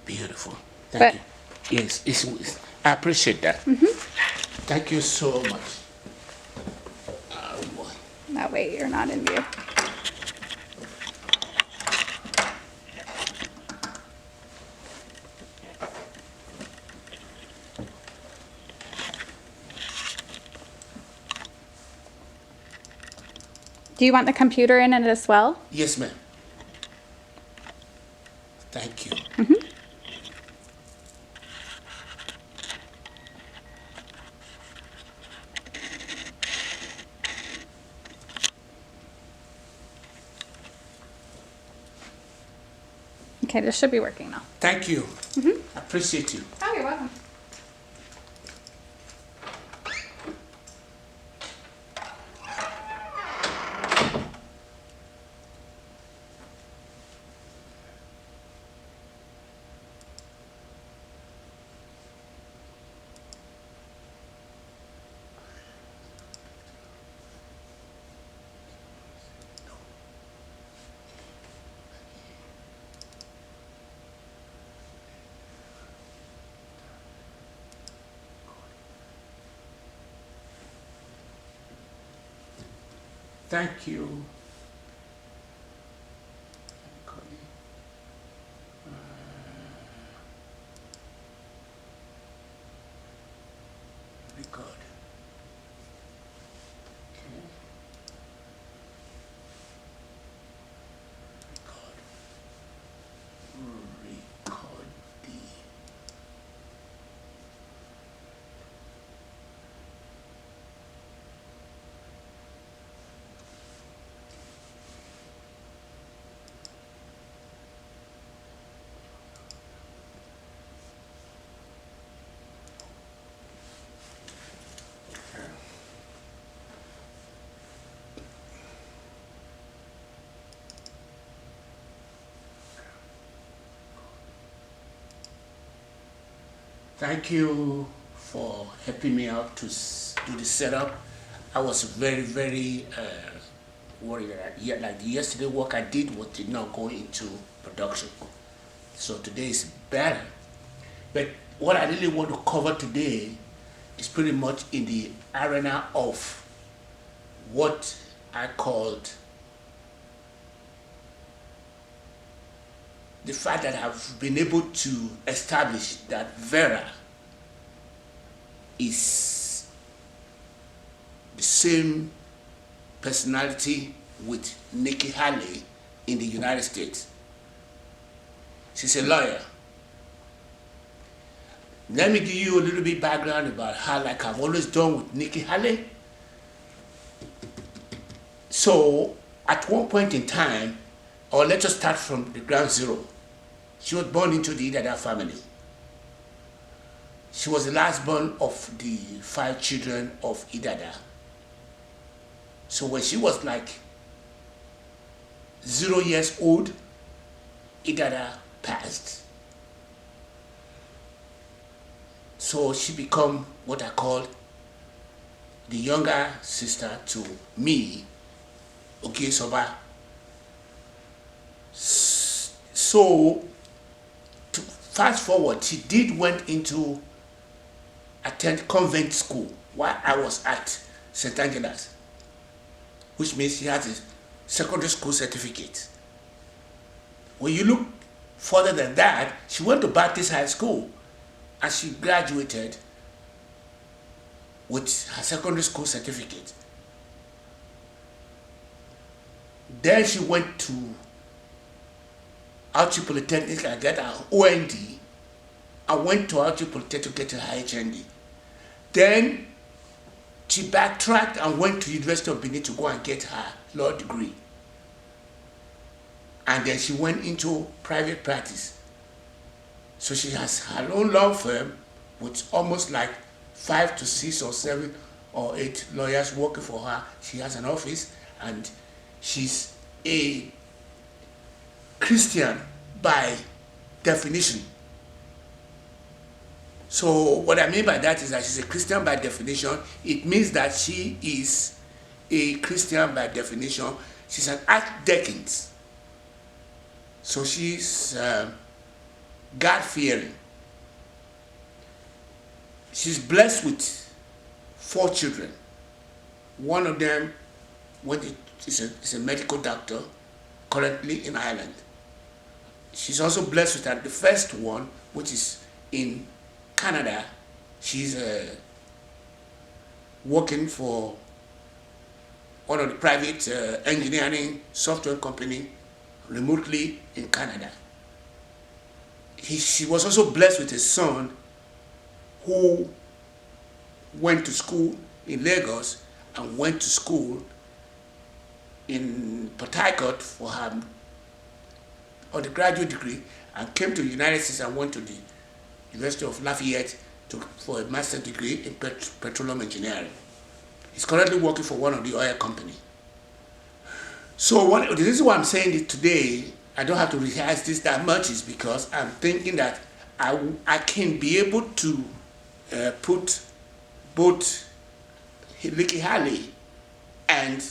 Beautiful. Thank you. Yes, I appreciate that. Thank you so much. Oh, boy. That way you're not in view. Do you want the computer in it as well? Yes, ma'am. Thank you. Okay, this should be working now. Thank you. I appreciate you. Oh, you're welcome. Thank you. Record. Okay. Record. Record the. Thank you for helping me out to do the setup. I was very worried that like the yesterday work I did did not go into production. So today is better. But what I really want to cover today is pretty much in the arena of what I called the fact that I've been able to establish that Vera is the same personality with Nikki Haley in the United States. She's a lawyer. Let me give you a little bit background about her, like I've always done with Nikki Haley. So at one point in time, or let's just start from the ground zero. She was born into the Idada family. She was the last born of the 5 children of Idada. So when she was like 0 years old, Idada passed. So she became what I call the younger sister to me, Ogesoba. So to fast forward, she did went into attend convent school while I was at St. Angela's, which means she has a secondary school certificate. When you look further than that, she went to Baptist High School and she graduated with her secondary school certificate. Then she went to Archie Polytechnic and got her OND and went to Archie Polytechnic to get her HND. Then she backtracked and went to University of Benin to go and get her law degree. And then she went into private practice. So she has her own law firm with almost like 5 to 6 or 7 or 8 lawyers working for her. She has an office and she's a Christian by definition. So what I mean by that is that she's a Christian by definition. It means that she is a Christian by definition. She's an archdeacon. So she's God-fearing. She's blessed with 4 children. One of them is a medical doctor currently in Ireland. She's also blessed with the first one, which is in Canada. She's working for one of the private engineering software company remotely in Canada. She was also blessed with a son who went to school in Lagos and went to school in Port Harcourt for her undergraduate degree, and came to the United States and went to the University of Lafayette for a master's degree in petroleum engineering. He's currently working for one of the oil companies. So the reason why I'm saying it today, I don't have to rehearse this that much, is because I'm thinking that I can be able to put both Nikki Haley and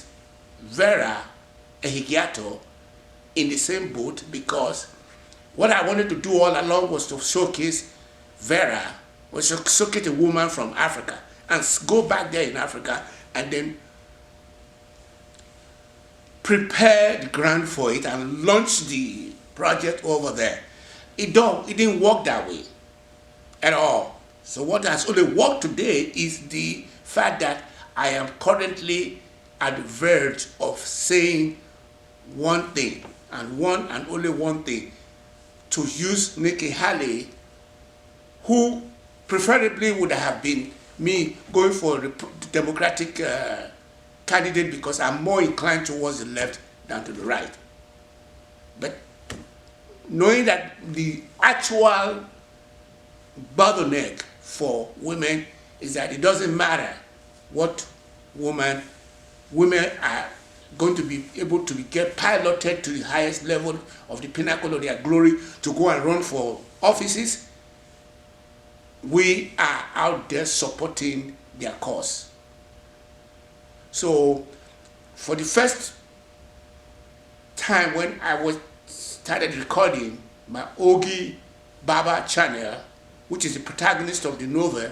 Vera Ehigiator in the same boat, because what I wanted to do all along was to showcase Vera, was to showcase a woman from Africa and go back there in Africa and then prepare the ground for it and launch the project over there. It didn't work that way at all. So what has only worked today is the fact that I am currently at the verge of saying one thing, and one and only one thing, to use Nikki Haley, who preferably would have been me going for the Democratic candidate, because I'm more inclined towards the left than to the right. But knowing that the actual bottleneck for women is that it doesn't matter what women are going to be able to get piloted to the highest level of the pinnacle of their glory to go and run for offices. We are out there supporting their cause. So for the first time when I started recording my Ogi Baba channel, which is the protagonist of the novel,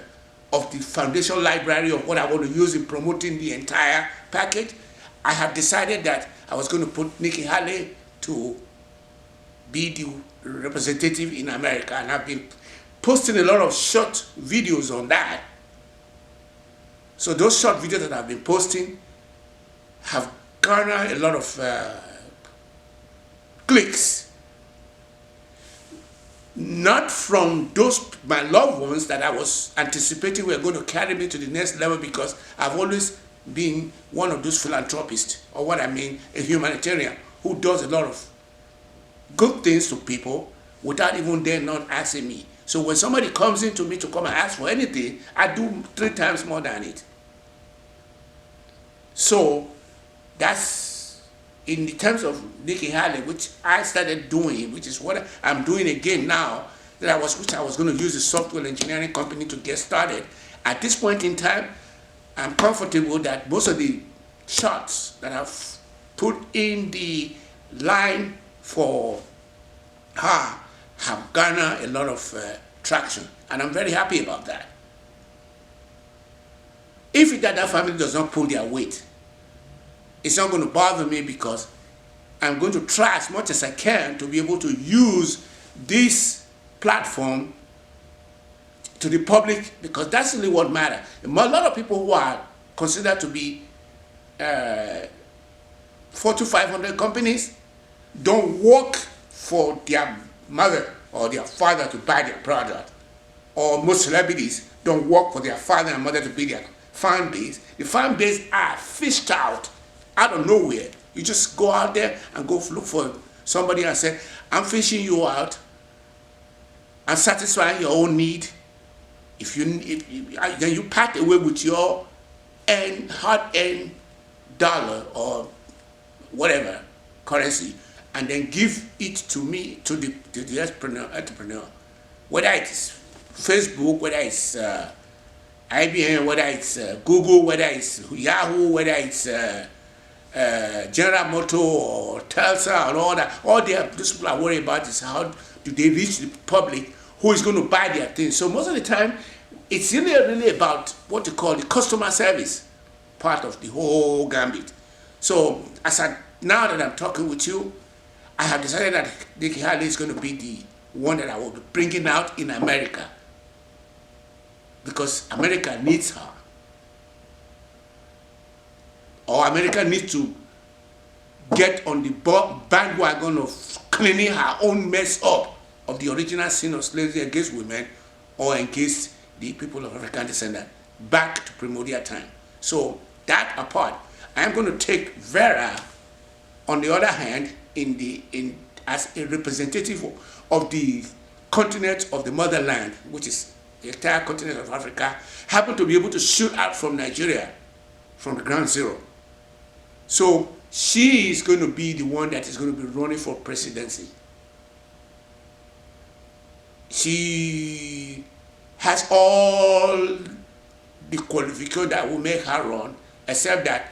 of the foundation library of what I want to use in promoting the entire package, I have decided that I was going to put Nikki Haley to be the representative in America, and I've been posting a lot of short videos on that. So those short videos that I've been posting have garnered a lot of clicks. Not from those my loved ones that I was anticipating were going to carry me to the next level, because I've always been one of those philanthropists, or what I mean, a humanitarian who does a lot of good things to people without even them not asking me. So when somebody comes in to me to come and ask for anything, I do 3 times more than it. So that's in the terms of Nikki Haley, which I started doing, which is what I'm doing again now, which I was going to use a software engineering company to get started. At this point in time, I'm comfortable that most of the shots that I've put in the line for her have garnered a lot of traction, and I'm very happy about that. If that family does not pull their weight, it's not going to bother me, because I'm going to try as much as I can to be able to use this platform to the public, because that's really what matters. A lot of people who are considered to be 400 to 500 companies don't work for their mother or their father to buy their product, or most celebrities don't work for their father and mother to be their fan base. The fan base are fished out of nowhere. You just go out there and go look for somebody and say, I'm fishing you out, I'm satisfying your own need. Then you part away with your hard-earned dollar or whatever currency, and then give it to me, to the entrepreneur. Whether it's Facebook, whether it's IBM, whether it's Google, whether it's Yahoo, whether it's General Motors or Telsa and all that. All these people are worried about is how do they reach the public who is going to buy their things. So most of the time, it's really about what you call the customer service part of the whole gambit. So now that I'm talking with you, I have decided that Nikki Haley is going to be the one that I will be bringing out in America, because America needs her, or America needs to get on the bandwagon of cleaning her own mess up of the original sin of slavery against women or against the people of African descent back to primordial time. So that apart, I am going to take Vera, on the other hand, as a representative of the continent of the motherland, which is the entire continent of Africa, happen to be able to shoot out from Nigeria, from the ground zero. So she is going to be the one that is going to be running for presidency. She has all the qualifications that will make her run, except that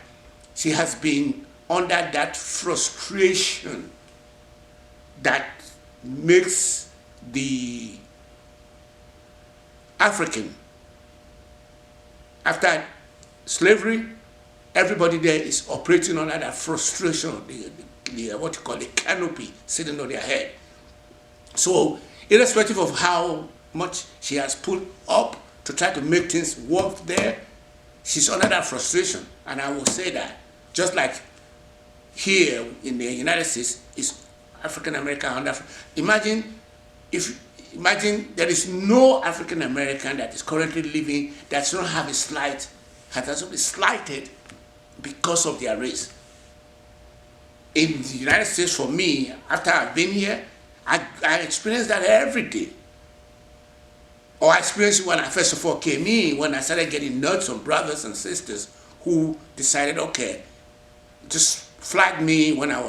she has been under that frustration that makes the African, after slavery, everybody there is operating under that frustration, what you call the canopy sitting on their head. So irrespective of how much she has put up to try to make things work there, she's under that frustration. And I will say that, just like here in the United States, is African American under. Imagine there is no African American that is currently living that does not have has been slighted because of their race. In the United States, for me, after I've been here, I experience that every day. Or I experienced it when I first of all came in, when I started getting notes from brothers and sisters who decided, okay, just flag me when I was